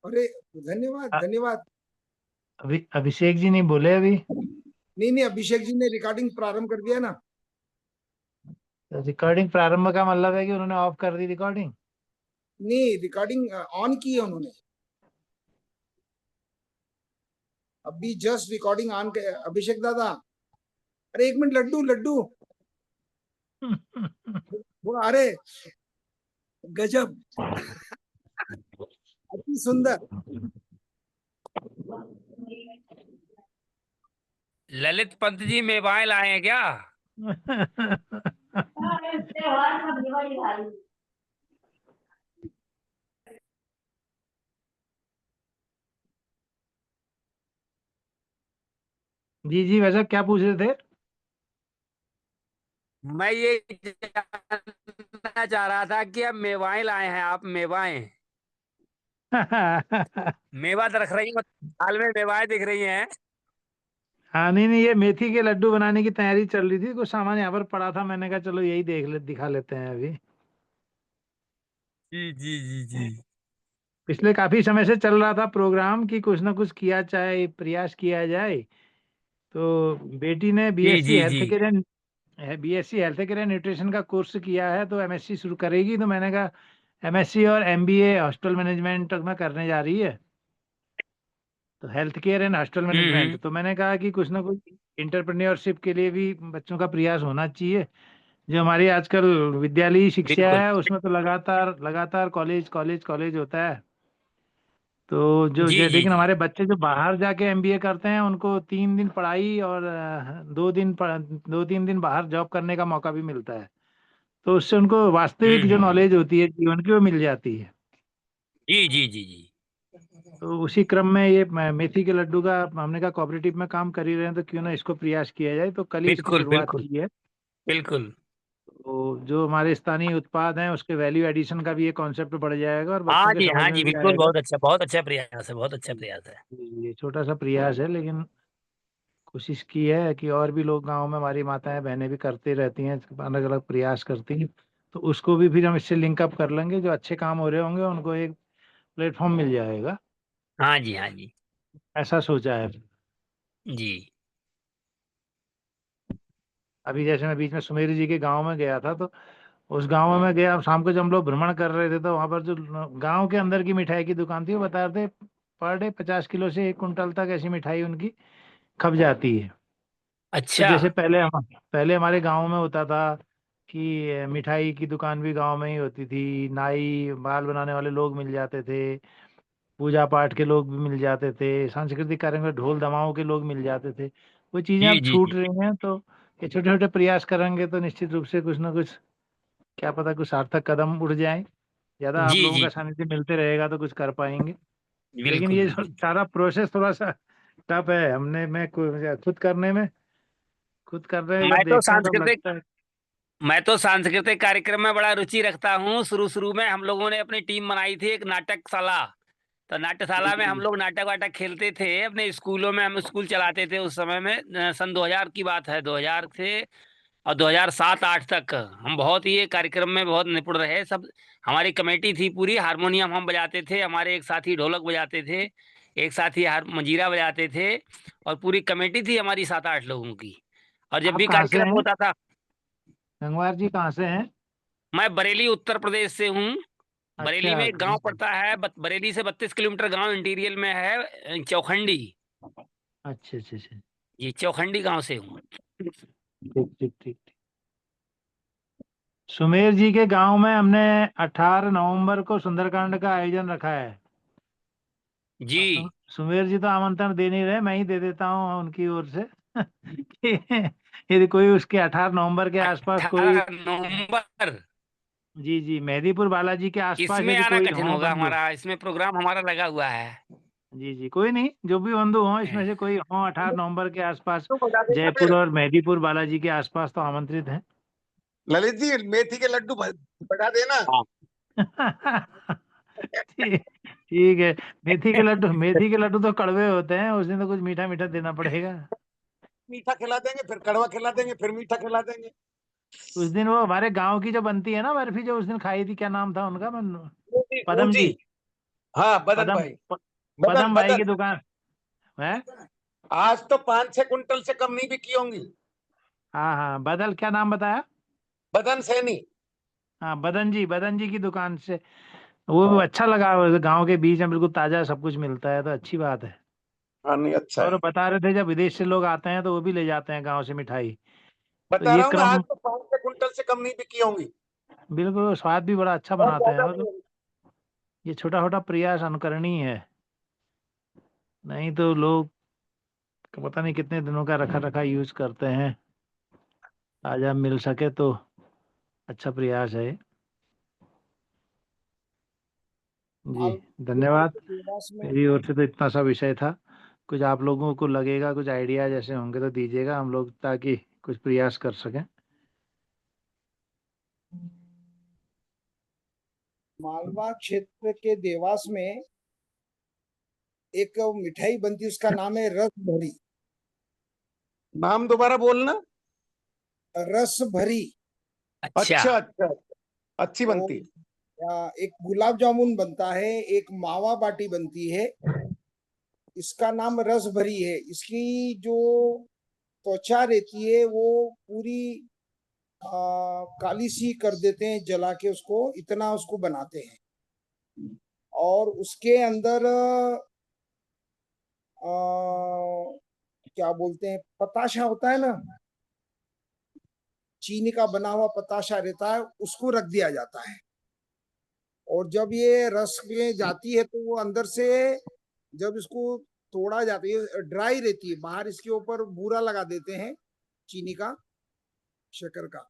अरे धन्यवाद अ- धन्यवाद। अभिषेक जी नहीं बोले अभी? नहीं नहीं, अभिषेक जी ने रिकॉर्डिंग प्रारंभ कर दिया ना। रिकॉर्डिंग प्रारंभ का मतलब है कि उन्होंने ऑफ कर दी रिकॉर्डिंग? नहीं, रिकॉर्डिंग ऑन की है उन्होंने। अभी जस्ट रिकॉर्डिंग ऑन के अभिषेक दादा। अरे एक मिनट, लड्डू लड्डू। वो अरे गजब, अति सुंदर। ललित पंत जी मेवाए लाए हैं क्या? जी जी, वैसा क्या पूछ रहे थे? मैं ये जानना चाह रहा था कि अब मेवाए लाए हैं आप, मेवाए। मेवा तो रख रही हो, हाल में मेवाए दिख रही हैं। हाँ, नहीं नहीं, ये मेथी के लड्डू बनाने की तैयारी चल रही थी, कुछ सामान यहाँ पर पड़ा था, मैंने कहा चलो यही दिखा लेते हैं अभी। जी जी जी जी। पिछले काफी समय से चल रहा था प्रोग्राम कि कुछ ना कुछ किया जाए, प्रयास किया जाए। तो बेटी ने जी बीएससी जी हेल्थ जी। Care BSc health care and nutrition का कोर्स किया है, तो एमएससी शुरू करेगी। तो मैंने कहा एमएससी और एमबीए हॉस्टल मैनेजमेंट में करने जा रही है, तो health care and hostel management. Hmm. तो मैंने कहा कि कुछ ना कुछ इंटरप्रेन्योरशिप के लिए भी बच्चों का प्रयास होना चाहिए। जो हमारी आजकल विद्यालयी शिक्षा बिल्कुल। है उसमें तो लगातार लगातार कॉलेज कॉलेज कॉलेज होता है। तो जो जी जी लेकिन जी। हमारे बच्चे जो बाहर जाके एमबीए करते हैं उनको 3 दिन पढ़ाई और 2 3 दिन बाहर जॉब करने का मौका भी मिलता है। तो उससे उनको वास्तविक जो हम्म। नॉलेज होती है जीवन की वो मिल जाती है। जी जी जी जी। तो उसी क्रम में ये मेथी के लड्डू का हमने कहा कोऑपरेटिव में काम कर ही रहे हैं, तो क्यों ना इसको प्रयास किया जाए। तो कल ही इसकी बिल्कुल शुरुआत बिल्कुल। की है। बिल्कुल। तो जो हमारे स्थानीय उत्पाद हैं उसके वैल्यू एडिशन का भी ये कॉन्सेप्ट बढ़ जाएगा और बच्चों के समझ हाँ में जी भी बिल्कुल, आएगा। बहुत अच्छा प्रयास है, बहुत अच्छा प्रयास है। ये छोटा सा प्रयास है, लेकिन कोशिश की है कि और भी लोग गांव में, हमारी माताएं बहनें भी करते रहती हैं, अलग अलग प्रयास करती हैं। तो उसको भी फिर हम इससे लिंक अप कर लेंगे, जो अच्छे काम हो रहे होंगे उनको एक प्लेटफॉर्म मिल जाएगा। हाँ जी हाँ जी। ऐसा सोचा है। जी अभी जैसे मैं बीच में सुमेर जी के गांव में गया था, तो उस गांव में मैं गया शाम को, जब हम लोग भ्रमण कर रहे थे, तो वहां पर जो गांव के अंदर की मिठाई की दुकान थी वो बता रहे थे पर डे 50 किलो से 1 कुंटल तक ऐसी मिठाई उनकी खप जाती है। तो अच्छा। जैसे पहले हमारे गांव में होता था कि मिठाई की दुकान भी गांव में ही होती थी, नाई बाल बनाने वाले लोग मिल जाते थे, पूजा पाठ के लोग भी मिल जाते थे, सांस्कृतिक कार्यक्रम में ढोल दमाओं के लोग मिल जाते थे। वो चीजें जी अब जी छूट जी। रही हैं। तो ये छोटे छोटे प्रयास करेंगे तो निश्चित रूप से कुछ ना कुछ, क्या पता कुछ सार्थक कदम उठ जाए। ज्यादा आप जी लोगों जी का सानिध्य मिलते रहेगा तो कुछ कर पाएंगे। लेकिन बिल्कुल ये जो बिल्कुल। सारा प्रोसेस थोड़ा सा टफ है। मैं खुद करने में, खुद कर रहे हैं, जब मैं तो देखते हैं तब सांस्कृतिक लगता है। मैं तो सांस्कृतिक कार्यक्रम में बड़ा रुचि रखता हूँ। शुरू शुरू में हम लोगों ने अपनी टीम बनाई थी, एक नाटकशाला। तो नाट्यशाला में हम जी लोग नाटक वाटक खेलते थे अपने स्कूलों में। हम स्कूल चलाते थे उस समय में, सन 2000 की बात है, 2000 से और 2007-8 तक हम बहुत ही ये कार्यक्रम में बहुत निपुण रहे सब। हमारी कमेटी थी पूरी, हारमोनियम हम बजाते थे, हमारे एक साथी ढोलक बजाते थे, एक साथी हार मंजीरा बजाते थे, और पूरी कमेटी थी हमारी 7-8 लोगों की। और जब आप भी कहाँ से कार्यक्रम हैं? होता था। गंगवार जी कहाँ से हैं? मैं बरेली उत्तर प्रदेश से हूँ। बरेली में अच्छा एक गांव पड़ता है, बरेली से 32 किलोमीटर गांव इंटीरियल में है, चौखंडी। अच्छा अच्छा अच्छा। ये चौखंडी गांव से हूँ। ठीक ठीक ठीक ठीक। सुमेर जी के गांव में हमने 18 नवंबर को सुंदरकांड का आयोजन रखा है। जी। और सुमेर जी तो आमंत्रण दे नहीं रहे, मैं ही दे देता हूँ उनकी ओर से। कि यदि कोई उसके 18 नवंबर के आसपास कोई, 18 नवंबर। जी जी, मेहदीपुर बालाजी के आसपास इसमें यदि आना कोई कठिन हो होगा, बंधु। हमारा इसमें प्रोग्राम हमारा लगा हुआ है। जी जी, कोई नहीं, जो भी बंधु हो इसमें से कोई हो 18 नवंबर के आसपास, जयपुर और मेहदीपुर बालाजी के आसपास, तो आमंत्रित हैं। ललित जी, मेथी के लड्डू बता देना। हाँ। ठीक ठीक है। मेथी के लड्डू तो कड़वे होते हैं, उस दिन तो कुछ मीठा मीठा देना पड़ेगा। मीठा खिला देंगे, फिर कड़वा खिला देंगे, फिर मीठा खिला देंगे। उस दिन वो हमारे गांव की जो बनती है ना बर्फी, जो उस दिन खाई थी, क्या नाम था उनका? फूजी पदम फूजी। जी। हाँ बदन पदम भाई। प- बदन पदम भाई की बदन दुकान है। आज तो 5-6 कुंटल से कम नहीं बिकी होंगी। हाँ हाँ, बदल क्या नाम बताया? बदन सैनी। हाँ, बदन जी की दुकान से। वो भी अच्छा लगा, गांव के बीच में बिल्कुल ताजा सब कुछ मिलता है, तो अच्छी बात है। हाँ नहीं अच्छा और है। वो बता रहे थे जब विदेश से लोग आते हैं तो वो भी ले जाते हैं गांव से मिठाई। तो बता ये रहा हूँ मैं, आज क्रम तो 5-6 कुंटल से कम नहीं बिकी होंगी। बिल्कुल, स्वाद भी बड़ा अच्छा और बनाते हैं। ज्यादा और नहीं। ये छोटा छोटा प्रयास अनुकरणीय है, नहीं तो लोग पता नहीं कितने दिनों का रखा रखा यूज करते हैं। ताजा मिल सके तो अच्छा प्रयास है। जी, माल धन्यवाद। के देवास में मेरी ओर से तो इतना सा विषय था। कुछ आप लोगों को लगेगा, कुछ आइडिया जैसे होंगे तो दीजिएगा, हम लोग ताकि कुछ प्रयास कर सकें। मालवा क्षेत्र के देवास में एक मिठाई बनती है, उसका नाम है रस भरी। नाम दोबारा बोलना। रस भरी। अच्छा। अच्छा अच्छा। अच्छी तो बनती। एक गुलाब जामुन बनता है, एक मावा बाटी बनती है। इसका नाम रस भरी है। इसकी जो त्वचा रहती है वो पूरी काली सी कर देते हैं जला के, उसको इतना उसको बनाते हैं। और उसके अंदर आ, क्या बोलते हैं, पताशा होता है ना, चीनी का बना हुआ पताशा रहता है, उसको रख दिया जाता है। और जब ये रस में जाती है तो वो अंदर से, जब इसको तोड़ा जाता है, ड्राई रहती है, बाहर इसके ऊपर बूरा लगा देते हैं चीनी का, शक्कर का।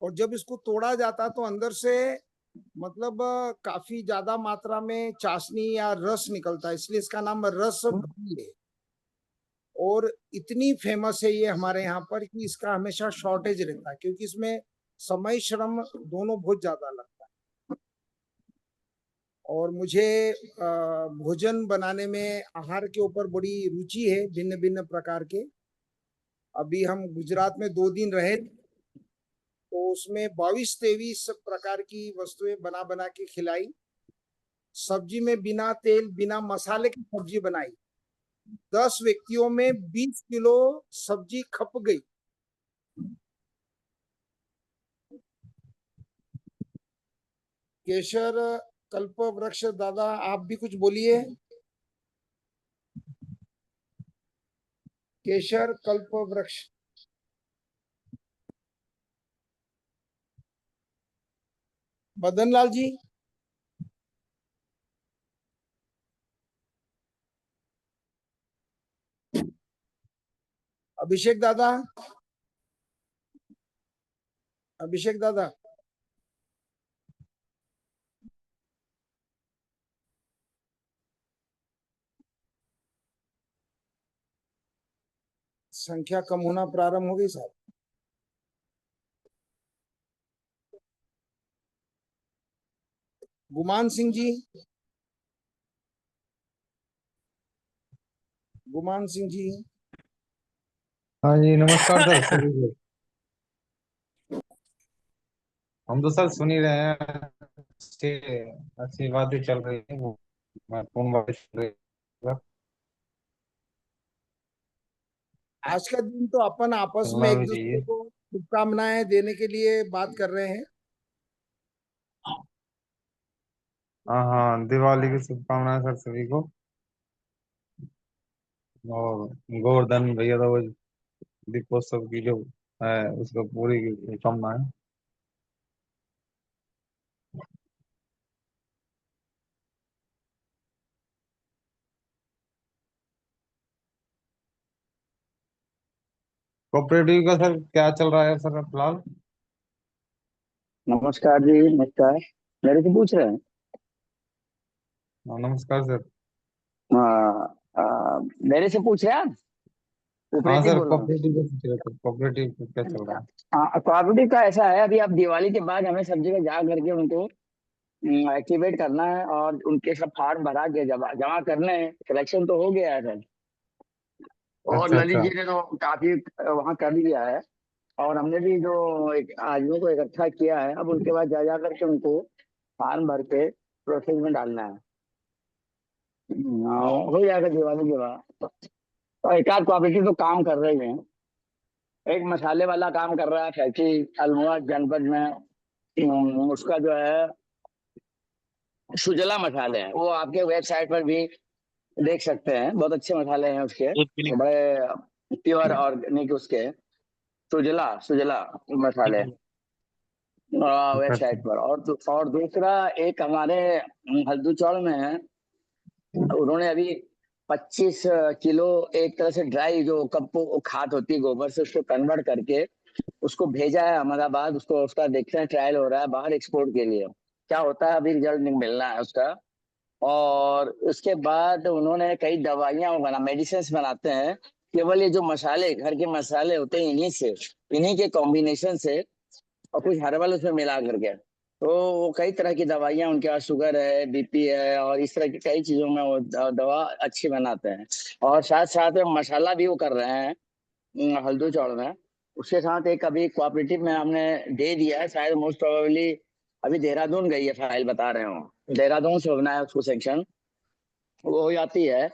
और जब इसको तोड़ा जाता है तो अंदर से मतलब काफी ज्यादा मात्रा में चाशनी या रस निकलता है, इसलिए इसका नाम रस भरी है। और इतनी फेमस है ये हमारे यहाँ पर कि इसका हमेशा शॉर्टेज रहता है, क्योंकि इसमें समय श्रम दोनों बहुत ज्यादा लगता है। और मुझे भोजन बनाने में, आहार के ऊपर बड़ी रुचि है, भिन्न भिन्न प्रकार के। अभी हम गुजरात में 2 दिन रहे, तो उसमें 22-23 प्रकार की वस्तुएं बना बना के खिलाई। सब्जी में बिना तेल बिना मसाले की सब्जी बनाई। 10 व्यक्तियों में 20 किलो सब्जी खप गई। केशर कल्प वृक्ष दादा, आप भी कुछ बोलिए। केशर कल्प वृक्ष। मदन लाल जी। अभिषेक दादा। अभिषेक दादा। संख्या कम होना प्रारंभ हो गई साहब। गुमान सिंह जी। गुमान सिंह जी। हाँ जी नमस्कार सर सभी को। हम तो सर सुन ही रहे हैं, अच्छी अच्छी बातें चल रही है, वो महत्वपूर्ण बातें चल रही है। आज का दिन तो अपन आपस में चलना एक भी दूसरे चाहिए। को शुभकामनाएं देने के लिए बात कर रहे हैं। हाँ हाँ, दिवाली की शुभकामनाएं सर सभी को। और गोवर्धन भैया तो वो दीपोत्सव की जो है उसको पूरी की शुभकामनाएं। कोऑपरेटिव का सर क्या चल रहा है सर फिलहाल? नमस्कार जी, नमस्कार। मेरे से पूछ रहे हैं? हाँ, नमस्कार सर। मेरे से पूछ रहे हैं आप? हाँ कोऑपरेटिव सर, बोल रहा हूँ। कोऑपरेटिव का पूछ रहे थे, कोऑपरेटिव का क्या चल रहा है? हाँ, कोऑपरेटिव का ऐसा है, अभी आप दिवाली के बाद हमें सब जगह जा करके उनको एक्टिवेट करना है और उनके सब फॉर्म भरा के जमा जमा करने हैं। सिलेक्शन तो हो गया है सर, और अच्छा ललित अच्छा। जी ने तो काफी वहाँ कर लिया है। और हमने भी जो एक आदमियों को इकट्ठा किया है, अब उनके बाद जा जा करके उनको फॉर्म भर के प्रोसेस में डालना है। हो जाएगा दिवाली के बाद। और एक आध कोऑपरेटिव तो काम कर रहे हैं। एक मसाले वाला काम कर रहा है फैक्ट्री अल्मोड़ा जनपद में। उसका जो है सुजला मसाले है, वो आपके वेबसाइट पर भी देख सकते हैं। बहुत अच्छे मसाले हैं उसके, बड़े प्योर ऑर्गेनिक उसके सुजला सुजला मसाले वेबसाइट पर। और दूसरा एक हमारे हल्दूचौड़ में है, उन्होंने अभी 25 किलो एक तरह से ड्राई जो कप्पो खाद होती है गोबर से, उसको कन्वर्ट करके उसको भेजा है अहमदाबाद। उसको उसका देखते हैं, ट्रायल हो रहा है बाहर एक्सपोर्ट के लिए, क्या होता है अभी रिजल्ट मिलना है उसका। और उसके बाद उन्होंने कई दवाइयां बना मेडिसिन बनाते हैं, केवल ये जो मसाले घर के मसाले होते हैं इन्हीं से, इन्हीं के कॉम्बिनेशन से, और कुछ हर्बल उसमें मिला करके। तो वो कई तरह की दवाइयां, उनके पास शुगर है, बीपी है, और इस तरह की कई चीजों में वो दवा अच्छी बनाते हैं। और साथ साथ में मसाला भी वो कर रहे हैं हल्दू चौड़ में। उसके साथ एक अभी कोऑपरेटिव में हमने दे दिया है, शायद मोस्ट प्रोबेबली अभी देहरादून गई है फाइल, बता रहे हो देहरादून से होना है उसको सेक्शन, वो हो जाती है।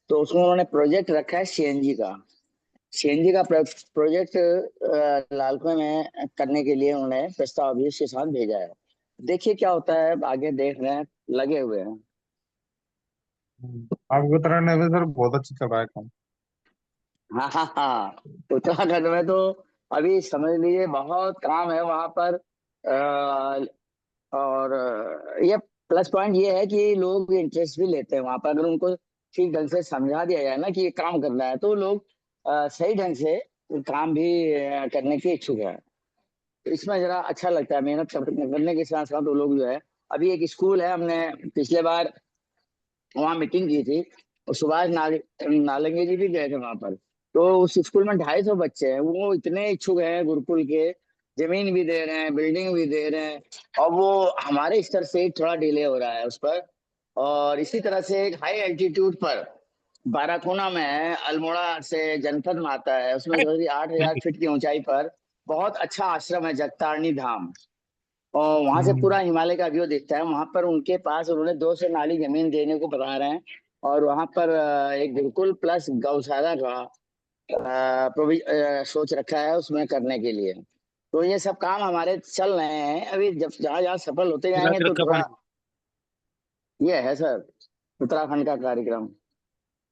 तो उसमें उन्होंने प्रोजेक्ट रखा है सीएनजी का। सीएनजी का प्रोजेक्ट लालकुएं में करने के लिए उन्होंने प्रस्ताव भी उसके साथ भेजा है। देखिए क्या होता है, आगे देख रहे हैं, लगे हुए हैं। आपकी तरह ने भी सर बहुत अच्छा चल रहा है काम। हाँ हाँ हाँ, उत्तराखंड में तो अभी समझ लीजिए बहुत काम है वहां पर। और ये प्लस पॉइंट ये है कि लोग इंटरेस्ट भी लेते हैं वहां पर। अगर उनको ठीक ढंग से समझा दिया जाए ना कि ये काम करना है, तो लोग सही ढंग से काम भी करने के इच्छुक है। तो इसमें जरा अच्छा लगता है, मेहनत करने के साथ साथ वो लोग जो है। अभी एक स्कूल है, हमने पिछले बार वहाँ मीटिंग की थी, और सुभाष नालंगे जी भी गए थे वहां पर। तो उस स्कूल में 250 बच्चे हैं, वो इतने इच्छुक हैं गुरुकुल के, जमीन भी दे रहे हैं, बिल्डिंग भी दे रहे हैं। और वो हमारे स्तर से थोड़ा डिले हो रहा है उस पर। और इसी तरह से एक हाई एल्टीट्यूड पर बाराकोना में है, अल्मोड़ा से जनपद में आता है, उसमें 8,000 फीट की ऊंचाई पर बहुत अच्छा आश्रम है, जगतारणी धाम। और वहां से पूरा हिमालय का व्यू दिखता है। वहां पर उनके पास उन्होंने 200 नाली जमीन देने को बता रहे हैं। और वहां पर एक गुरुकुल प्लस गौशाला का सोच रखा है उसमें करने के लिए। तो ये सब काम हमारे चल रहे हैं अभी, जब जहाँ जहाँ सफल होते जाएंगे तो थोड़ा ये है सर उत्तराखंड का कार्यक्रम।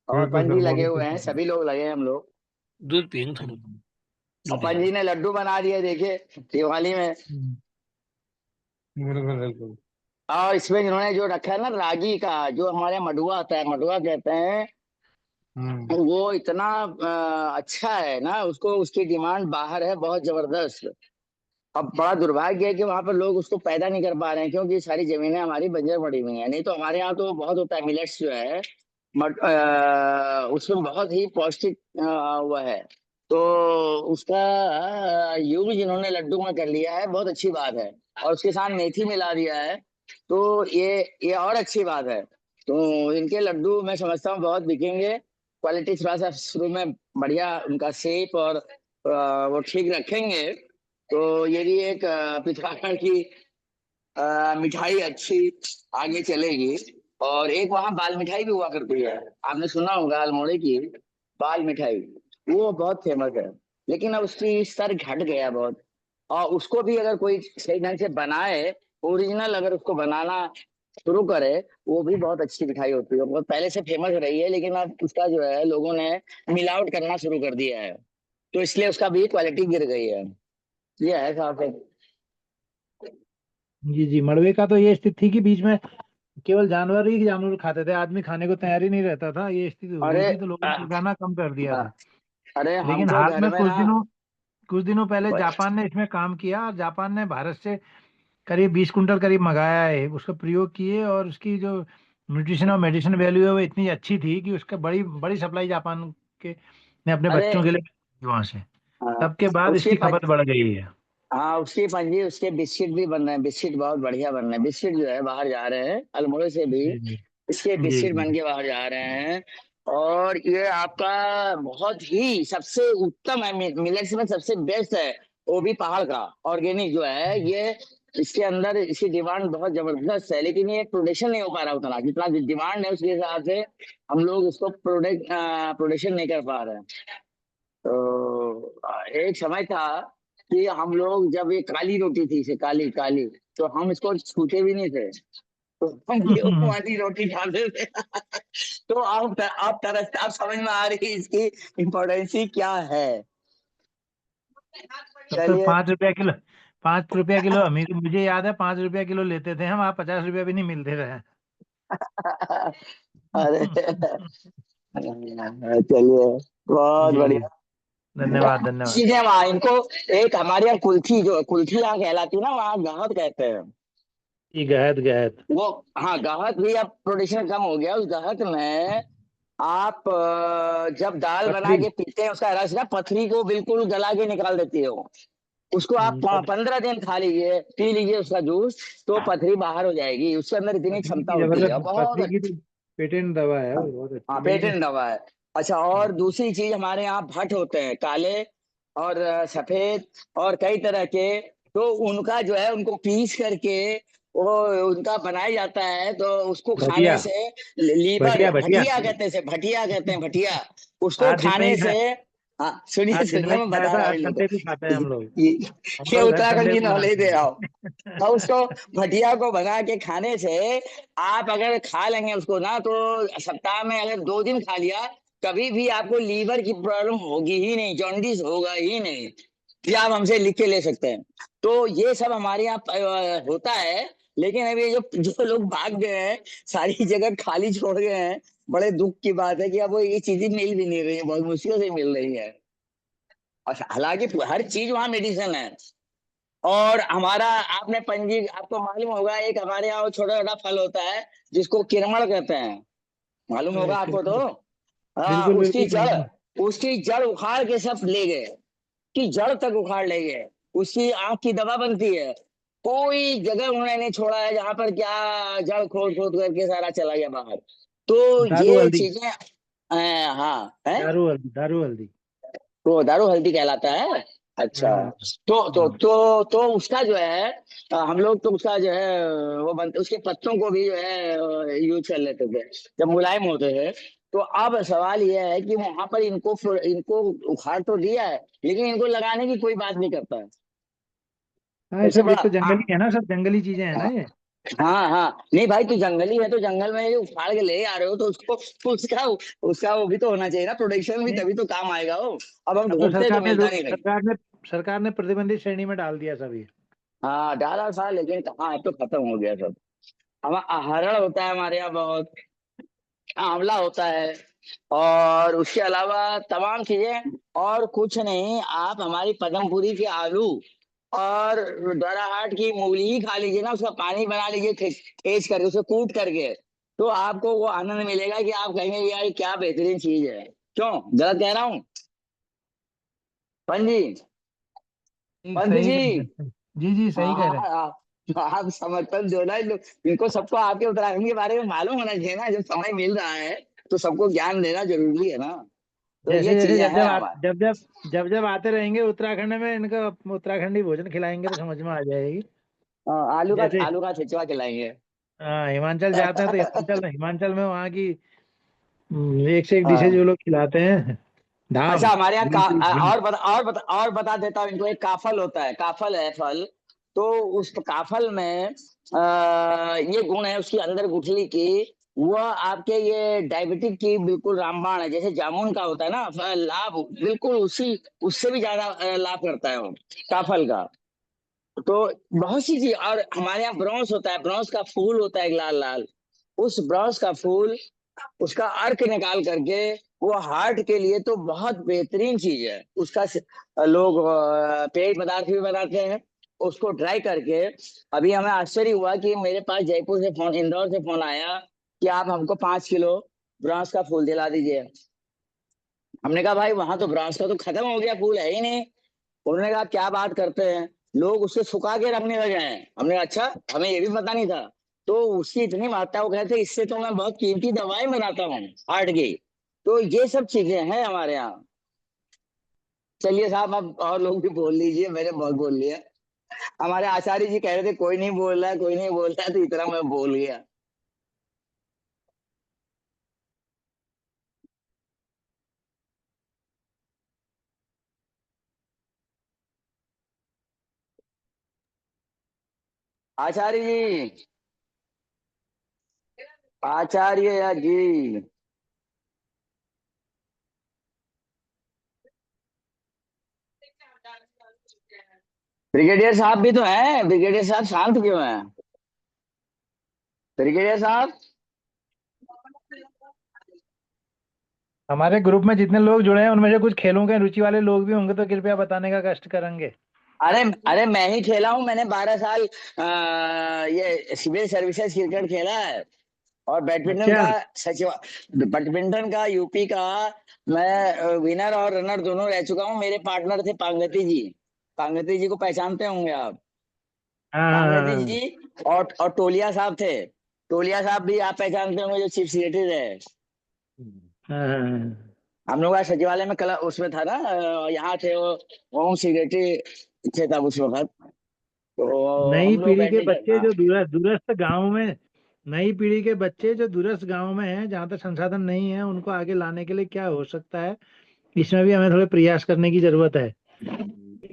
और बिल्कुल पंजी सर बहुत लगे हुए हैं, अच्छा सभी लोग लगे हैं हम लोग। दूध पियेंगे थोड़ा। और पंजी ने लड्डू बना दिए देखिए दिवाली में। बिल्कुल बिल्कुल। और इसमें जिन्होंने जो रखा है ना रागी का, जो हमारे मडुआ आता है, मडुआ कहते हैं, वो इतना अच्छा है ना, उसको उसकी डिमांड बाहर है बहुत जबरदस्त। अब बड़ा दुर्भाग्य है कि वहां पर लोग उसको पैदा नहीं कर पा रहे हैं, क्योंकि सारी जमीनें हमारी बंजर पड़ी हुई हैं। नहीं तो हमारे यहाँ तो बहुत होता है, मिलेट्स जो है उसमें बहुत ही पौष्टिक वो है। तो उसका यूज इन्होंने लड्डू में कर लिया है, बहुत अच्छी बात है। और उसके साथ मेथी मिला दिया है, तो ये और अच्छी बात है। तो इनके लड्डू मैं समझता हूँ बहुत बिकेंगे। क्वालिटी थोड़ा सा शुरू में बढ़िया उनका शेप और वो ठीक रखेंगे, तो ये भी एक उत्तराखंड की मिठाई अच्छी आगे चलेगी। और एक वहाँ बाल मिठाई भी हुआ करती है, आपने सुना होगा अल्मोड़े की बाल मिठाई, वो बहुत फेमस है। लेकिन अब उसकी स्तर घट गया बहुत। और उसको भी अगर कोई सही ढंग से बनाए, ओरिजिनल अगर उसको बनाना शुरू करे, वो भी बहुत अच्छी मिठाई होती है। बहुत पहले से फेमस रही है, लेकिन अब उसका जो है लोगों ने मिलावट करना शुरू कर दिया है, तो इसलिए उसका भी क्वालिटी गिर गई है। ये है साहब। जी जी, मड़वे का तो ये स्थिति थी कि बीच में केवल जानवर खाते थे, आदमी खाने को तैयार ही नहीं रहता था, ये स्थिति हो गई अरे थी, तो लोगों ने पकाना कम कर दिया था। अरे हम लेकिन तो हाल घर में में ना कुछ दिनों पहले जापान ने इसमें काम किया, और जापान ने भारत से करीब 20 कुंटल करीब मंगाया है, उसका प्रयोग किए, और उसकी जो न्यूट्रिशन और मेडिसिन वैल्यू है वो इतनी अच्छी थी कि उसका बड़ी बड़ी सप्लाई जापान के ने अपने अरे बच्चों के लिए की वहां से। हाँ, तब के बाद उसकी इसकी खपत बढ़ गई है। हाँ उसकी पंजी, उसके बिस्किट भी बन रहे हैं, बिस्किट बहुत बढ़िया बन रहे हैं। बिस्किट जो है बाहर जा रहे हैं अल्मोड़े से भी, जी जी इसके जी बिस्किट बन जी। के बाहर जा रहे हैं। और ये आपका बहुत ही सबसे उत्तम है, मिलेट्स में सबसे बेस्ट है। वो भी पहाड़ का ऑर्गेनिक जो है ये, इसके अंदर इसकी डिमांड बहुत जबरदस्त है, लेकिन ये प्रोडक्शन नहीं हो पा रहा उतना, जितना डिमांड है उसके हिसाब से हम लोग इसको प्रोडक्शन नहीं कर पा रहे हैं। तो एक समय था कि हम लोग, जब ये काली रोटी थी, इसे काली काली, तो हम इसको छूते भी नहीं थे, तो हम गेहूं वाली रोटी खाते थे। तो आप तरस आप समझ में आ रही है इसकी इम्पोर्टेंस क्या है। तब तो चलिए 5 रुपया किलो, 5 रुपया किलो मुझे याद है 5 रुपया किलो लेते थे हम, आप 50 रुपया भी नहीं मिलते रहे। अरे चलिए बहुत जी जी, बढ़िया। धन्यवाद धन्यवाद। चीजें वहाँ इनको, एक हमारे यहाँ कुल्थी, जो कुल्थी यहाँ कहलाती है ना, वहाँ गाहत कहते हैं जी, गहत गहत। वो। हाँ, गाहत भी अब प्रोडक्शन कम हो गया। उस गाहत में आप जब दाल बना पथरी। के पीते हैं, उसका रस ना पथरी को बिल्कुल गला के निकाल देती है वो। उसको आप पथ- 15 दिन खा लीजिए, पी लीजिए उसका जूस, तो पथरी बाहर हो जाएगी। उसके अंदर इतनी पथरी क्षमता की होती है, जबरदस्त, बहुत पथरी की तो पेटेंट दवा है वो, बहुत हाँ, अच्छी, लेकिन पेटेंट दवा है। अच्छा, और दूसरी चीज, हमारे यहाँ भट्ट होते हैं, काले और सफेद और कई तरह के। तो उनका जो है, उनको पीस करके वो उनका बनाया जाता है, तो उसको खाने भटिया, से लीवर, भटिया भटिया। भटिया कहते हैं, भटिया कहते हैं, भटिया। उसको आज दिन में खाने ही से, खाया, हाँ सुनिए आज दिन सुनिए, में ही मैं खाया बता था, रहा हूँ हर इन लोगों संडे को खाते हैं हम को। लोग। ये हम ये लोग हर उत्तराखंड संडे की को नॉलेज बनाते दे रहा हूँ। हैं। और उसको, भटिया को बना के खाने से, आप अगर खा लेंगे उसको ना, तो सप्ताह में अगर 2 दिन खा लिया, कभी भी आपको लीवर की प्रॉब्लम होगी ही नहीं, जॉन्डिस होगा ही नहीं। ये आप हमसे लिख के ले सकते हैं। तो ये सब हमारे यहाँ होता है। लेकिन अभी जो जो लोग भाग गए हैं, सारी जगह खाली छोड़ गए हैं, बड़े दुख की बात है कि अब वो ये चीजें मिल भी नहीं रही है, बहुत मुश्किल से मिल रही है। और हालांकि हर चीज वहाँ मेडिसिन है। और हमारा, आपने पंजी, आपको मालूम होगा, एक हमारे यहाँ छोटा छोटा फल होता है जिसको किरमड़ कहते हैं, मालूम होगा आपको तो। हाँ, बिल्कुल बिल्कुल मालूम। उसकी जड़ उखाड़ के सब ले गए, की जड़ तक उखाड़ ले गए। उसकी आंख की दवा बनती है। कोई जगह उन्होंने नहीं छोड़ा है जहां पर क्या जड़ खोद खोद करके सारा चला गया बाहर। तो दारू ये हल्दी, चीजें हाँ है। दारू हल्दी, दारू हल्दी। तो दारू हल्दी कहलाता है। अच्छा, हाँ, तो उसका जो है, हम लोग तो उसका जो है वो बनते, उसके पत्तों को भी जो है यूज कर लेते थे जब मुलायम होते थे। तो अब सवाल यह है कि वहां पर इनको उखाड़ तो दिया है, लेकिन इनको लगाने की कोई बात नहीं करता है। हाँ, ये सबसे सब ये बड़ा तो जंगली है ना, सब जंगली चीजें हैं ना हाँ ये। हाँ हाँ, नहीं भाई, तो जंगली है, तो जंगल में ये उखाड़ के ले आ रहे हो, तो उसको उसका उसका वो भी तो होना चाहिए ना, प्रोटेक्शन भी, नहीं, तभी तो काम आएगा वो। अब हम अब तो ढूंढते तो मिलता नहीं भाई। सरकार ने प्रतिबंधित श्रेणी में डाल दिया सब ये। हाँ, डाला था, लेकिन कहाँ, अब तो खत्म हो गया सब। हम हरण होता है हमारे यहाँ बहुत, आंवला होता है, और उसके अलावा तमाम चीजें। और कुछ नहीं, आप हमारी पदमपुरी के आलू और दौराहाट की मूली ही खा लीजिए ना, उसका पानी बना लीजिए, ठेस करके, उसे कूट करके, तो आपको वो आनंद मिलेगा कि आप कहेंगे यार ये क्या बेहतरीन चीज है। क्यों गलत कह रहा हूँ पंजी? ठीक, पंत सही जी, कह रहे हैं। जी जी, सही कह हाँ, रहे हैं। आप समर्थन दो ना इन इनको, सबको आपके उत्तराखंड के बारे में मालूम होना चाहिए ना, जब समय मिल रहा है तो सबको ज्ञान देना जरूरी है ना। तो जैसे ये जैसे चीजें जब हैं जब हमारे। जब आते रहेंगे उत्तराखंड में, इनका उत्तराखंडी भोजन खिलाएंगे तो समझ में आ जाएगी। जैसे आलू का छिछवा खिलाएंगे। हाँ, हिमाचल जाते हैं तो हिमाचल में वहाँ की एक से एक डिशेज हाँ, वो लोग खिलाते हैं। अच्छा, धाम, हमारे यहाँ बिल्कुल धाम। और बता देता हूँ इनको। एक काफल होता है, काफल है फल। तो उस काफल में ये गुण है उसकी, अंदर गुठली की, वह आपके ये डायबिटिक की बिल्कुल रामबाण है। जैसे जामुन का होता है ना लाभ, बिल्कुल उसी, उससे भी ज्यादा लाभ करता है वो काफल का। तो बहुत सी चीज। और हमारे यहाँ ब्रॉन्स होता है, ब्रॉन्स का फूल होता है एक लाल लाल, उस ब्रॉन्स का फूल, उसका अर्क निकाल करके, वो हार्ट के लिए तो बहुत बेहतरीन चीज है। उसका लोग पेय पदार्थ भी बनाते हैं, उसको ड्राई करके। अभी हमें आश्चर्य हुआ कि मेरे पास जयपुर से फोन, इंदौर से फोन आया कि आप हमको 5 किलो ब्रॉन्स का फूल दिला दीजिए। हमने कहा भाई वहां तो ब्रॉन्स का तो खत्म हो गया, फूल है ही नहीं। उन्होंने कहा क्या बात करते हैं, लोग उससे सुखा के रखने लगे हैं। हमने कहा अच्छा, हमें ये भी पता नहीं था। तो उसकी इतनी मात्रा, वो कहते हैं इससे तो मैं बहुत कीमती दवाएं बनाता हूँ हार्ट की। तो ये सब चीजें हैं हमारे यहाँ। चलिए साहब, अब और लोग भी बोल लीजिए, मैंने बहुत बोल लिया। हमारे आचार्य जी कह रहे थे कोई नहीं बोल रहा है, कोई नहीं बोल रहा है, तो इतना मैं बोल गया। आचार्य जी, आचार्य जी। ब्रिगेडियर साहब भी तो हैं, ब्रिगेडियर साहब शांत क्यों हैं? ब्रिगेडियर साहब। हमारे ग्रुप में जितने लोग जुड़े हैं उनमें से कुछ खेलों के रुचि वाले लोग भी होंगे तो कृपया बताने का कष्ट करेंगे। अरे अरे, मैं ही खेला हूँ, मैंने 12 साल ये सिविल सर्विसेज क्रिकेट खेला है। और बैडमिंटन अच्छा। का सचिव, बैडमिंटन का यूपी का मैं विनर और रनर दोनों रह चुका हूँ। मेरे पार्टनर थे पांगती जी। पांगती जी को पहचानते होंगे आप? हाँ हाँ हाँ पांगती हाँ। जी और टोलिया साहब थे। टोलिया साहब भी आप पहचानते होंगे, जो चीफ सेक्रेटरी रहे। हाँ, हाँ, हाँ। हम लोग का सचिवालय में कला उसमें था ना, यहाँ थे वो, होम सेक्रेटरी थे तब उस वक्त। तो नई हम लोग पीढ़ी के बैडमिंटन, बच्चे हाँ। जो दूरस्थ गांव में, नई पीढ़ी के बच्चे जो दूरस्थ गांव में हैं, जहाँ तक संसाधन नहीं है, उनको आगे लाने के लिए क्या हो सकता है, इसमें भी हमें थोड़े प्रयास करने की जरूरत है।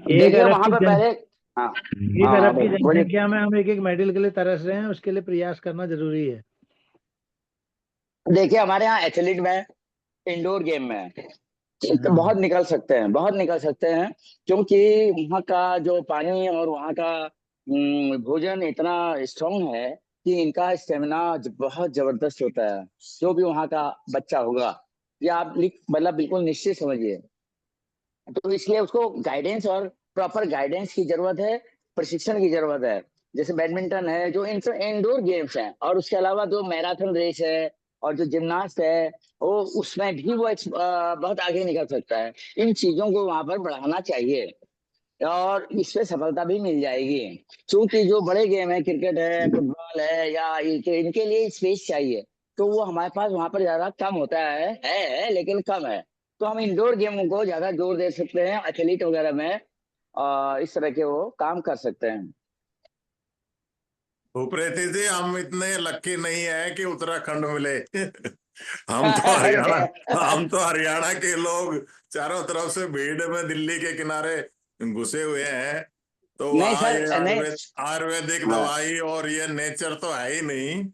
एक देखिए अरब वहां की पे जन पहले, हाँ एक हाँ हाँ, अरब की बोलिए। जनसंख्या में हम एक एक मेडल के लिए तरस रहे हैं, उसके लिए प्रयास करना जरूरी है। देखिए हमारे यहाँ एथलीट में, इंडोर गेम में तो हाँ। बहुत निकल सकते हैं, बहुत निकल सकते हैं। क्योंकि वहाँ का जो पानी और वहाँ का भोजन इतना स्ट्रांग है कि इनका स्टेमिना बहुत जबरदस्त होता है। जो भी वहाँ का बच्चा होगा, ये आप मतलब बिल्कुल निश्चित समझिए। तो इसलिए उसको गाइडेंस और प्रॉपर गाइडेंस की जरूरत है, प्रशिक्षण की जरूरत है। जैसे बैडमिंटन है, जो इंडोर गेम्स हैं, और उसके अलावा जो मैराथन रेस है और जो जिम्नास्ट है, वो उसमें भी वो बहुत आगे निकल सकता है। इन चीजों को वहां पर बढ़ाना चाहिए और इससे सफलता भी मिल जाएगी। क्योंकि जो बड़े गेम है, क्रिकेट है, फुटबॉल है, या इनके लिए स्पेस चाहिए। तो वो हमारे पास वहां पर ज्यादा कम होता है लेकिन कम है। तो हम इंडोर गेमों को ज्यादा जोर दे सकते हैं, एथलीट वगैरह में इस तरह के वो काम कर सकते हैं। भूपरेती जी, हम इतने लक्की नहीं है कि उत्तराखंड मिले। हम तो हरियाणा अरे हम तो हरियाणा के लोग चारों तरफ से भीड़ में दिल्ली के किनारे घुसे हुए हैं। तो नहीं वहाँ सर, ये नहीं। आयुर्वेदिक हाँ। दवाई और ये नेचर तो है ही नहीं।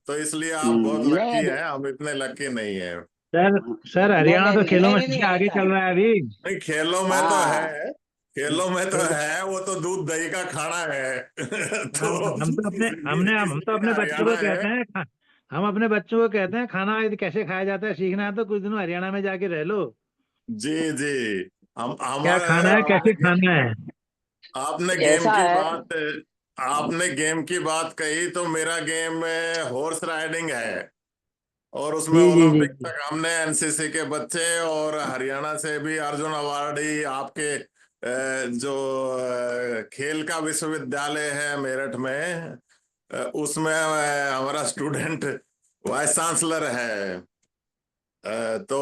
तो इसलिए आप बहुत लक्की नहीं हैं, हम इतने लक्की नहीं है। सर, सर नहीं हरियाणा नहीं तो नहीं खेलों नहीं में नहीं नहीं, सबसे आगे ऐसा चल रहा है अभी। नहीं, खेलों में तो हाँ। है, खेलों में तो है, वो तो दूध दही का खाना है। हाँ, तो हम तो अपने हम तो इसलिए अपने बच्चों को हरियाणा है। कहते हैं हम अपने बच्चों को कहते हैं, खाना कैसे खाया जाता है सीखना है तो कुछ दिनों हरियाणा में जाके रह लो। जी जी। हम क्या हमारे खाना है, कैसे खाना है। आपने गेम ऐसा की है। बात आपने गेम की बात कही तो मेरा गेम में हॉर्स राइडिंग है। और उसमें जी जी जी ओलंपिक जी। तक हमने एनसीसी के बच्चे और हरियाणा से भी अर्जुन अवार्डी आपके जो खेल का विश्वविद्यालय है मेरठ में, उसमें हमारा स्टूडेंट वाइस चांसलर है। तो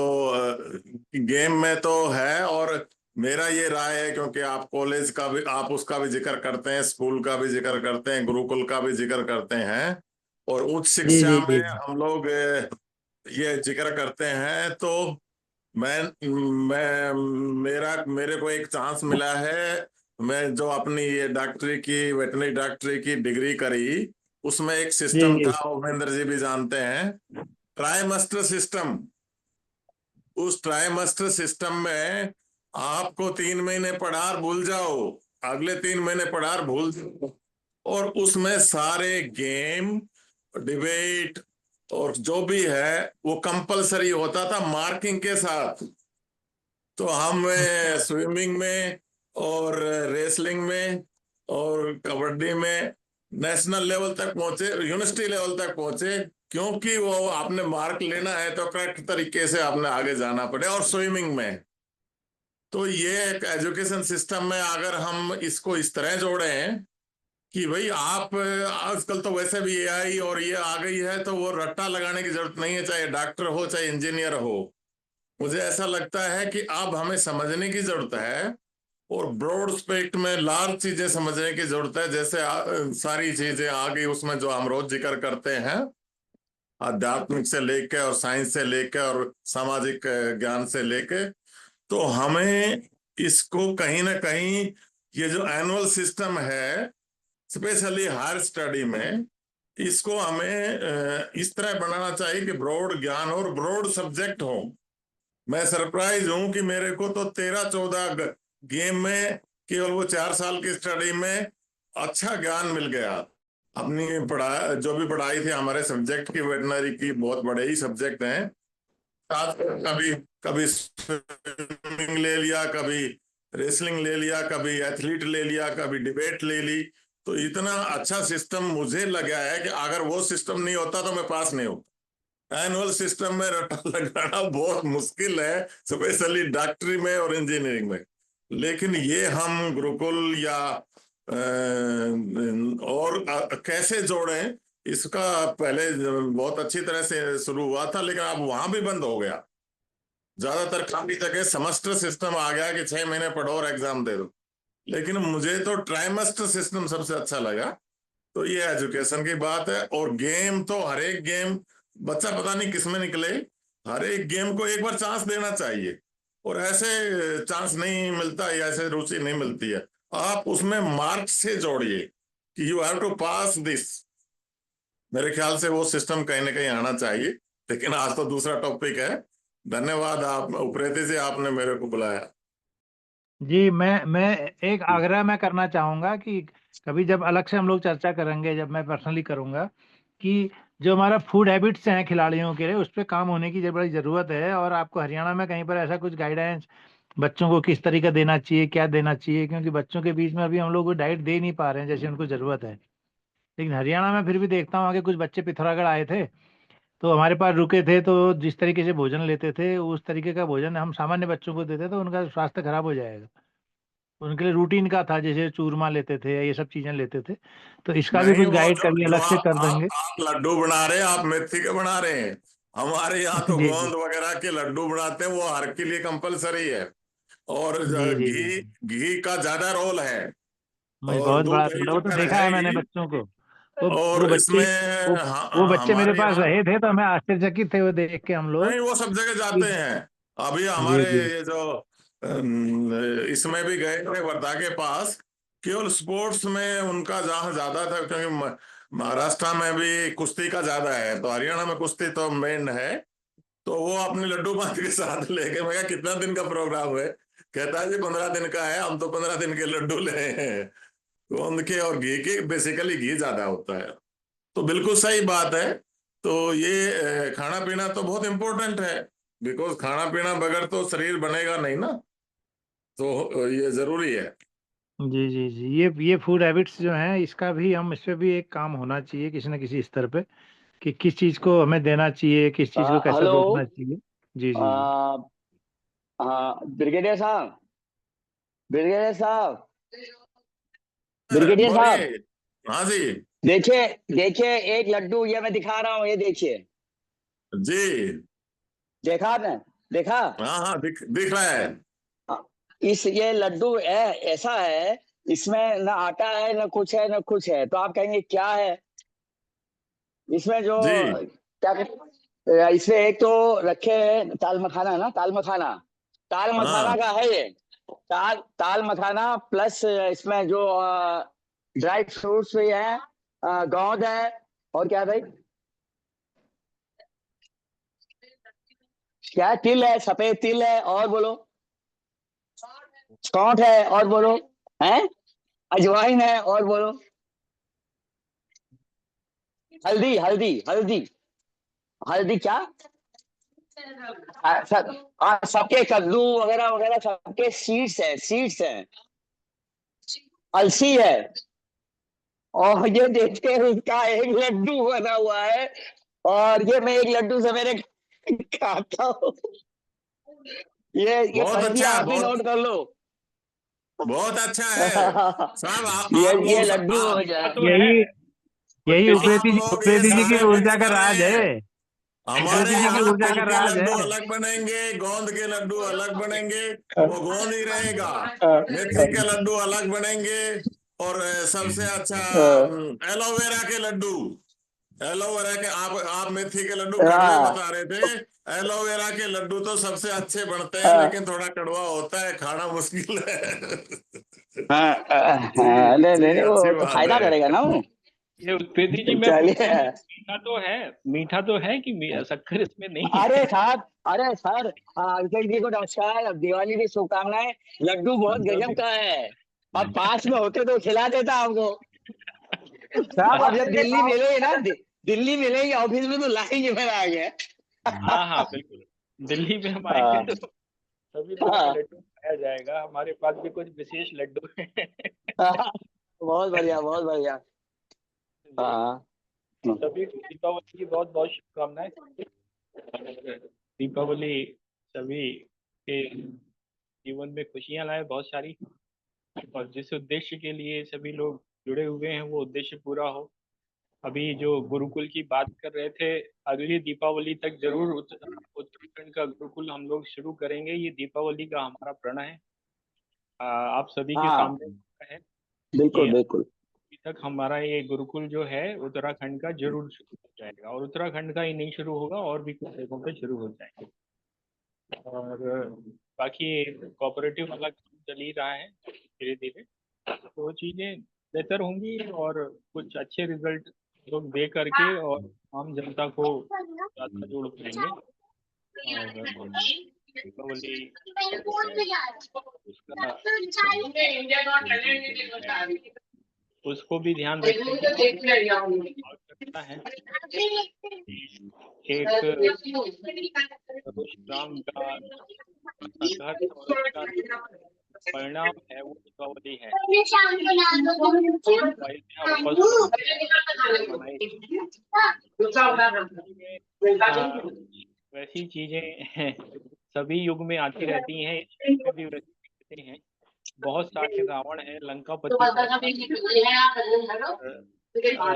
गेम में तो है। और मेरा ये राय है, क्योंकि आप कॉलेज का भी, आप उसका भी जिक्र करते हैं, स्कूल का भी जिक्र करते हैं, गुरुकुल का भी जिक्र करते हैं, और उच्च जी शिक्षा जी में जी। हम लोग ये जिक्र करते हैं। तो मैं मेरे को एक चांस मिला है। मैं जो अपनी ये डॉक्टरी की, वेटरनरी डॉक्टरी की डिग्री करी, उसमें एक जी सिस्टम जी था, उपेंद्र जी भी जानते हैं, ट्राइमेस्टर सिस्टम। उस ट्राइमेस्टर सिस्टम में आपको 3 महीने पढ़ार भूल जाओ, अगले 3 महीने पढ़ार भूल जाओ, और उसमें सारे गेम, डिबेट और जो भी है वो कंपलसरी होता था मार्किंग के साथ। तो हम स्विमिंग में और रेसलिंग में और कबड्डी में नेशनल लेवल तक पहुंचे, यूनिवर्सिटी लेवल तक पहुंचे। क्योंकि वो आपने मार्क लेना है तो करेक्ट तरीके से आपने आगे जाना पड़े। और स्विमिंग में तो ये एक एजुकेशन सिस्टम में अगर हम इसको इस तरह जोड़े हैं कि भाई आप, आजकल तो वैसे भी एआई और ये आ गई है, तो वो रट्टा लगाने की जरूरत नहीं है, चाहे डॉक्टर हो चाहे इंजीनियर हो। मुझे ऐसा लगता है कि अब हमें समझने की जरूरत है और ब्रॉड स्पेक्ट में लार्ज चीजें समझने की जरूरत है। जैसे सारी चीजें आ गई उसमें जो हम रोज जिक्र करते हैं, आध्यात्मिक से लेके और साइंस से लेके और सामाजिक ज्ञान से लेके, तो हमें इसको कहीं ना कहीं ये जो एनुअल सिस्टम है स्पेशली हायर स्टडी में, इसको हमें इस तरह बनाना चाहिए कि ब्रॉड ज्ञान और ब्रॉड सब्जेक्ट हो। मैं सरप्राइज हूं कि मेरे को तो 13-14 गेम में केवल वो 4 साल की स्टडी में अच्छा ज्ञान मिल गया। अपनी पढ़ाई जो भी पढ़ाई थी हमारे सब्जेक्ट की, वेटनरी की, बहुत बड़े ही सब्जेक्ट हैं। कभी कभी स्विमिंग ले लिया, कभी रेसलिंग ले लिया, कभी एथलीट ले लिया, कभी डिबेट ले ली। तो इतना अच्छा सिस्टम मुझे लगा है कि अगर वो सिस्टम नहीं होता तो मैं पास नहीं होता। एनुअल सिस्टम में रट्टा लगाना बहुत मुश्किल है, स्पेशली डॉक्टरी में और इंजीनियरिंग में। लेकिन ये हम गुरुकुल या और कैसे जोड़ें, इसका पहले बहुत अच्छी तरह से शुरू हुआ था, लेकिन अब वहां भी बंद हो गया। ज्यादातर काफी जगह सेमेस्टर सिस्टम आ गया कि 6 महीने पढ़ो और एग्जाम दे दो। लेकिन मुझे तो ट्राइमेस्टर सिस्टम सबसे अच्छा लगा। तो ये एजुकेशन की बात है। और गेम तो हर एक गेम, बच्चा पता नहीं किसमें निकले, हर एक गेम को एक बार चांस देना चाहिए। और ऐसे चांस नहीं मिलता या ऐसे रुचि नहीं मिलती है। आप उसमें मार्क्स से जोड़िए कि you have to pass this. मेरे ख्याल से वो सिस्टम कहीं ना कहीं आना चाहिए। लेकिन आज तो दूसरा टॉपिक है। धन्यवाद, आप उप्रेती से आपने मेरे को बुलाया। जी, मैं एक आग्रह मैं करना चाहूंगा कि कभी जब अलग से हम लोग चर्चा करेंगे, जब मैं पर्सनली करूंगा, कि जो हमारा फूड हैबिट्स हैं खिलाड़ियों के लिए, उस पर काम होने की बड़ी ज़रूरत है। और आपको हरियाणा में कहीं पर ऐसा कुछ गाइडेंस बच्चों को किस तरीका देना चाहिए, क्या देना चाहिए, क्योंकि बच्चों के बीच में अभी हम लोग डाइट दे नहीं पा रहे हैं जैसे उनको ज़रूरत है। लेकिन हरियाणा में फिर भी देखता हूँ आगे कुछ बच्चे पिथौरागढ़ आए थे तो हमारे पास रुके थे, तो जिस तरीके से भोजन लेते थे उस तरीके का भोजन हम सामान्य बच्चों को देते तो उनका स्वास्थ्य खराब हो जाएगा। उनके लिए रूटीन का था, जैसे चूरमा लेते थे या ये सब चीजें लेते थे। तो इसका भी नहीं, कुछ वो गाइड जो कभी जो अलग से कर देंगे। आप लड्डू बना रहे हैं, आप मेथी के बना रहे हैं। हमारे यहाँ तो जी जी गोंद वगैरह के लड्डू बनाते हैं, वो हर के लिए कंपलसरी है। और जी जी जी घी जी। घी का ज्यादा रोल है। मुझे और बहुत दूध बड़ा दही रोल, वो तो शक्कर देखा है है मैंने ही। बच्चों को। वो और बच्चे, इसमें वो वो बच्चे मेरे हमारे पास यहाँ रहे थे तो हमें आश्चर्यचकित थे वो देख के हम लोग नहीं, वो सब जगह कि जाते हैं। अभी जी हमारे जी ये जो इसमें भी गए थे वर्धा के पास, केवल स्पोर्ट्स में उनका जहाँ ज्यादा था, क्योंकि महाराष्ट्र में भी कुश्ती का ज्यादा है, तो हरियाणा में कुश्ती तो मेन है। तो वो अपने लड्डू बांध के साथ लेके, मैं कहा कितना दिन का प्रोग्राम है? कहता है जी 15 दिन का है, हम तो 15 दिन के लड्डू ले हैं। तो उनके और घी के, बेसिकली घी ज्यादा होता है। तो बिल्कुल सही बात है। तो ये खाना पीना तो बहुत इम्पोर्टेंट है, बिकॉज खाना पीना बगैर तो शरीर बनेगा नहीं ना। तो ये जरूरी है। जी जी जी। ये फूड हैबिट्स जो हैं, इसका भी हम, इस पे भी एक काम होना चाहिए किसी न किसी स्तर पे, कि किस चीज को हमें देना चाहिए, किस चीज को कैसे हेलो। रोकना चाहिए। जी जी जी। हाँ, ब्रिगेडियर साहब, ब्रिगेडियर साहब, ब्रिगेडियर बोलिए। साहब, हाँ जी। देखिए, देखिए एक लड्डू ये मैं दिखा रहा हूँ, ये देखिए। जी। देखा आपने? देखा? हाँ हाँ, दिख रहा है। ये लड्डू है, ऐसा है, इसमें ना आटा है, ना कुछ है, ना कुछ है। तो आप कहेंगे क्या है इसमें? जो जी। क्या इसमें एक तो रखे हैं ताल मखाना, ना ताल मखाना, ताल मखाना हाँ का है ये। ताल मखाना प्लस इसमें जो ड्राई फ्रूट्स भी है, गोंद है, और क्या है भाई, क्या है? तिल है, सफेद तिल है, और बोलो, सौंठ है, और बोलो, है अजवाइन है, और बोलो, हल्दी, हल्दी, हल्दी, हल्दी क्या, सबके कद्दू वगैरह वगैरह सबके सीड्स है, सीड्स हैं, अलसी है। और ये देखते उसका एक लड्डू बना हुआ है, और ये मैं एक लड्डू से मेरे खाता हूँ। ये बहुत पहेली अच्छा है, आप भी नोट कर लो। बहुत अच्छा है साहब। आप ये लोग लड्डू हो जाए। यही यही आप लोग ये उप्रेती जी सारे की ऊर्जा का राज बिचारे है। हमारे जी की यहाँ ऊर्जा तिल का के राज लड्डू है। अलग बनेंगे, गोंद के लड्डू अलग बनेंगे, वो गोंद ही रहेगा। हाँ, मेथी के लड्डू अलग बनेंगे, और सबसे अच्छा हाँ, एलोवेरा के लड्डू। एलोवेरा के, आप मेथी के लड्डू कड़वे हाँ, बता रहे थे, एलोवेरा के लड्डू तो सबसे अच्छे बनते हैं, हाँ, लेकिन थोड़ा कड़वा होता है, खाना मुश्किल है। हाँ, जी नहीं नहीं जी, नहीं, अच्छी वो तो बात फायदा है। करेगा ना वो। ये उत्पेदी जी मैं चलिए। पूछता हूँ, मीठा तो है कि शक्कर इसमें नहीं है? अरे सर, अभिषेक जी को नमस्कार, अब दिवाली की शुभकामनाएं। लड्डू बहुत गजब का है, अब पास में होते तो खिला देता आपको। अब जब दिल्ली मिलेगी ना, दिल्ली मिलेगी ऑफिस में तो लाएंगे, मैं आ गया। हाँ हाँ बिल्कुल, दिल्ली में हम आएंगे हाँ, तो सभी तरह हाँ, के लड्डू खाया जाएगा, हमारे पास भी कुछ विशेष लड्डू हैं। हाँ, बहुत बढ़िया, बहुत बढ़िया। जी, हाँ, सभी को दीपावली की बहुत बहुत शुभकामनाएं। दीपावली सभी के जीवन में खुशियां लाए बहुत सारी, और जिस उद्देश्य के लिए सभी लोग जुड़े हुए हैं वो उद्देश्य पूरा हो। अभी जो गुरुकुल की बात कर रहे थे, अगली दीपावली तक जरूर उत्तराखंड का गुरुकुल हम लोग शुरू करेंगे। ये दीपावली का हमारा प्रण है, आप सभी के हाँ, सामने है बिल्कुल कि बिल्कुल। अभी तक हमारा ये गुरुकुल जो है उत्तराखंड का जरूर शुरू हो जाएगा, और उत्तराखंड का ही नहीं शुरू होगा, और भी कुछ जगहों पे शुरू हो जाएंगे। और बाकी कोऑपरेटिव वाला काम चल ही रहा है धीरे धीरे, तो वो चीज़ें बेहतर होंगी और कुछ अच्छे रिजल्ट लोग दे करके और आम जनता को ज़्यादा जोड़ पाएंगे। और दीपावली उसका उसको भी ध्यान रखने की आवश्यकता है। एक परशुराम का घर संबंध का परिणाम है वो दीपावली है। वैसी चीजें सभी युग में आती रहती हैं, इस युग में भी वैसी चीजें हैं। बहुत सारे रावण हैं, लंकापति बहुत सारे,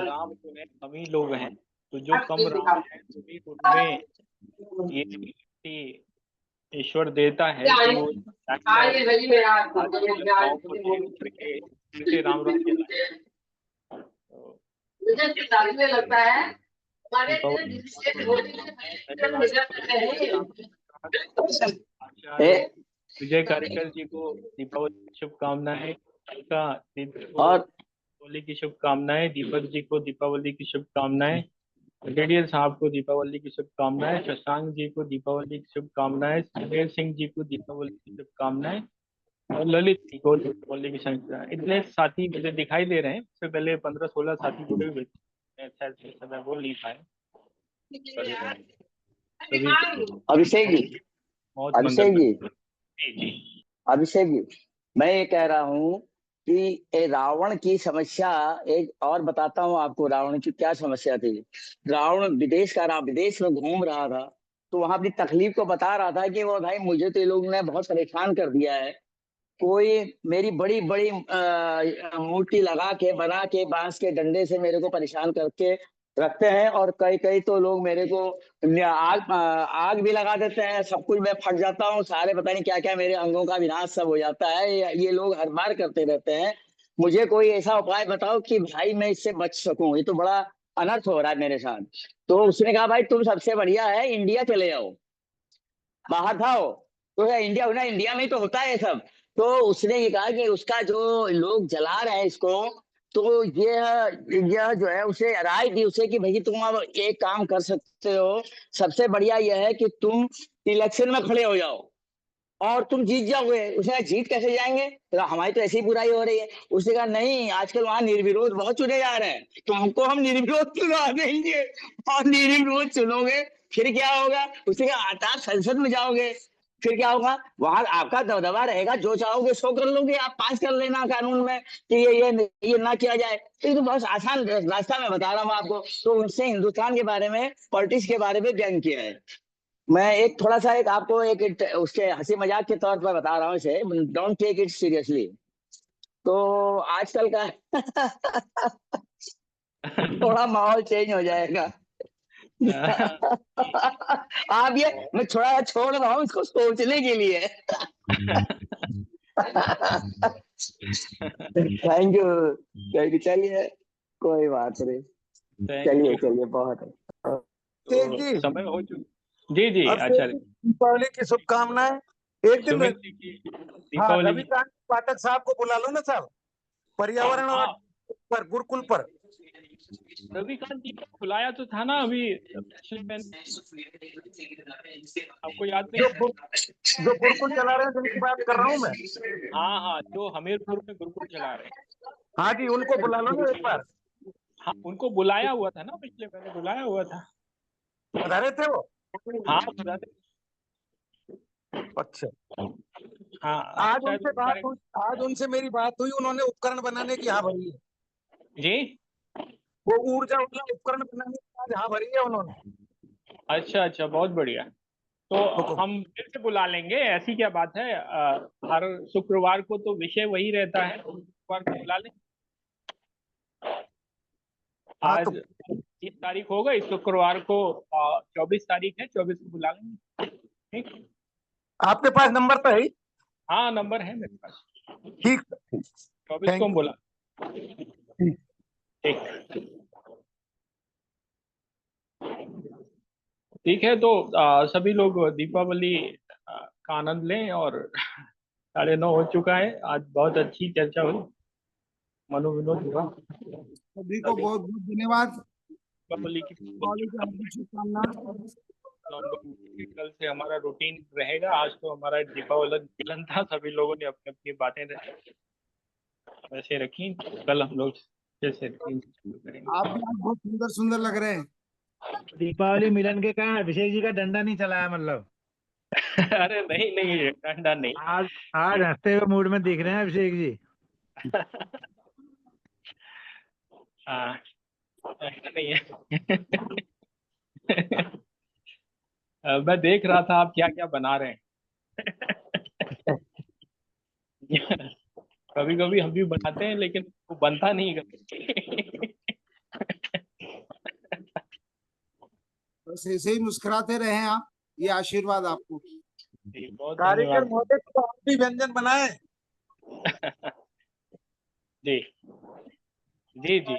राम जो है कम ही लोग हैं, तो जो कम राम हैं सभी उनमें ये ईश्वर देता है कि वो लंकाओं को देख करके उनसे राम राम चलाए। आचार्य विजय कार्यकर जी को दीपावली की शुभकामनाएं, और दीपावली की शुभकामनाएं, दीपक जी को दीपावली की शुभकामनाएं, ब्रिगेडियर साहब को दीपावली की शुभकामनाएं, शशांक जी को दीपावली की शुभकामनाएं, सुमेर सिंह जी को दीपावली की शुभकामनाएं, और ललित जी को दीपावली की शुभकामनाएं। इतने साथी मुझे दिखाई दे रहे हैं, इससे पहले 15-16 साथी जुड़े हुए थे, मैं बोल नहीं पाया। अभिषेक जी, बहुत अभिषेक जी, जी अभिषेक जी, मैं ये कह रहा हूँ कि रावण की समस्या एक और बताता हूँ आपको। रावण की क्या समस्या थी। रावण विदेश में घूम रहा था, तो वहां अपनी तकलीफ को बता रहा था कि वो भाई मुझे तो ये लोग ने बहुत परेशान कर दिया है। कोई मेरी बड़ी बड़ी मूर्ति लगा के बना के बांस के डंडे से मेरे को परेशान करके रखते हैं, और कई कई तो लोग मेरे को आग भी लगा देते हैं, सब कुछ मैं फट जाता हूँ, सारे पता नहीं क्या क्या मेरे अंगों का विनाश सब हो जाता है। ये लोग हर बार करते रहते हैं। मुझे कोई ऐसा उपाय बताओ कि भाई मैं इससे बच सकूं, ये तो बड़ा अनर्थ हो रहा है मेरे साथ। तो उसने कहा भाई तुम सबसे बढ़िया है इंडिया चले जाओ, बाहर था वो तो इंडिया होना, इंडिया में ही तो होता है सब। तो उसने ये कहा कि उसका जो लोग जला रहे हैं इसको, तो यह जो है उसे राय दी उसे कि भाई तुम अब एक काम कर सकते हो, सबसे बढ़िया यह है कि तुम इलेक्शन में खड़े हो जाओ और तुम जीत जाओगे। उसने कहा जीत कैसे जाएंगे, तो हमारी तो ऐसी ही बुराई हो रही है। उसने कहा नहीं, आजकल वहां निर्विरोध बहुत चुने जा रहे हैं, तो हमको हम निर्विरोध चुना देंगे, और निर्विरोध चुनोगे फिर क्या होगा। उसने कहा आप संसद में जाओगे फिर क्या होगा, वहां आपका दबदबा रहेगा, जो चाहोगे सो कर लोगे, आप पास कर लेना कानून में कि ये ना किया जाए। तो ये तो बहुत आसान रास्ता मैं बता रहा हूँ आपको। तो उनसे हिंदुस्तान के बारे में, पॉलिटिक्स के बारे में व्यंग किया है। मैं एक थोड़ा सा आपको उसके हंसी मजाक के तौर पर बता रहा हूँ इसे, डोंट टेक इट सीरियसली। तो आजकल का थोड़ा माहौल चेंज हो जाएगा। आप ये मैं थोड़ा छोड़ रहा हूँ इसको सोचने के लिए। थैंक यू, चलिए कोई बात नहीं, थैंक चलिए यू। चलिए बहुत है। तेज जी, तो समय हो चुका। जी जी, आपसे आचार्य दीपावली की शुभकामनाएं। एक दिन सुमित जी की हाँ, दीपावली की। रविकांत पाठक साहब को बुला लो ना साहब, पर्यावरण और हाँ, पर गुरुकुल पर। रविकांत जी को बुलाया तो था ना अभी पिछले मैंने, आपको याद नहीं? जो गुरुकुल चला रहे हैं जिनकी बात कर रहा हूँ मैं। हाँ हाँ, जो हमीरपुर में गुरुकुल चला रहे हैं। हाँ जी, उनको बुला लो ना एक बार। हाँ, उनको बुलाया हुआ था ना, पिछले मैंने बुलाया हुआ था। पधारे थे वो? हाँ बुलाते। अच्छा, हाँ आज शायद उनसे वो बात बेचारे। हुई, आज उनसे मेरी बात हुई, उन्होंने उपकरण बनाने की हाँ भरी है। जी, वो ऊर्जा वाला उपकरण बनाने की आज हाँ भरी है उन्होंने। अच्छा अच्छा, बहुत बढ़िया। तो हुकुम। हम फिर से बुला लेंगे, ऐसी क्या बात है। हर शुक्रवार को तो विषय वही रहता है, शुक्रवार को बुला लें। हाँ आज तो 30 तारीख हो गई, शुक्रवार को 24 तारीख है, 24 को बुला लेंगे। ठीक। आपके पास नंबर तो है ही? हाँ, नंबर है मेरे पास। ठीक। 24 को हम बुला। ठीक ठीक है। तो सभी लोग दीपावली का आनंद लें। और 9:30 हो चुका है। आज बहुत अच्छी चर्चा हुई, मनोविनोद हुआ। सभी को बहुत बहुत धन्यवाद। दीपावली की दीपावली की हार्दिक शुभकामनाएं। हम लोग कल से हमारा रूटीन रहेगा। आज तो हमारा दीपावली मिलन था, सभी लोगों ने अपनी अपनी बातें वैसे रखी। कल हम लोग जैसे रूटीन शुरू करेंगे। आप भी आज बहुत सुंदर सुंदर लग रहे हैं। दीपावली मिलन के कारण अभिषेक जी का डंडा नहीं चलाया मतलब। अरे नहीं नहीं, ठंडा नहीं। आज आज हंसते हुए मूड में दिख रहे हैं अभिषेक जी। हाँ, ऐसा नहीं है। मैं देख रहा था आप क्या क्या बना रहे हैं। कभी कभी हम भी बनाते हैं, लेकिन वो बनता नहीं कभी। बस ऐसे ही मुस्कुराते रहे आप, ये आशीर्वाद आपको। जी, बहुत कारीगर धन्यवाद। महोदय को आप भी व्यंजन बनाए। जी जी जी।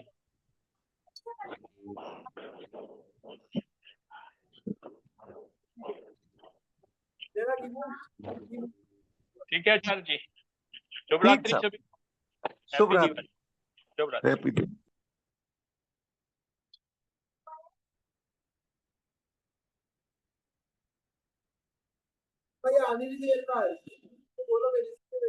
ठीक है आचार्य जी, शुभ ठीक रात्रि साहब, सभी। शुभ हैप्पी रात्रि। दिवाली। शुभ रात्रि। हैप्पी दिवाली। भाई आने नहीं देता है, तो बोलो मेरे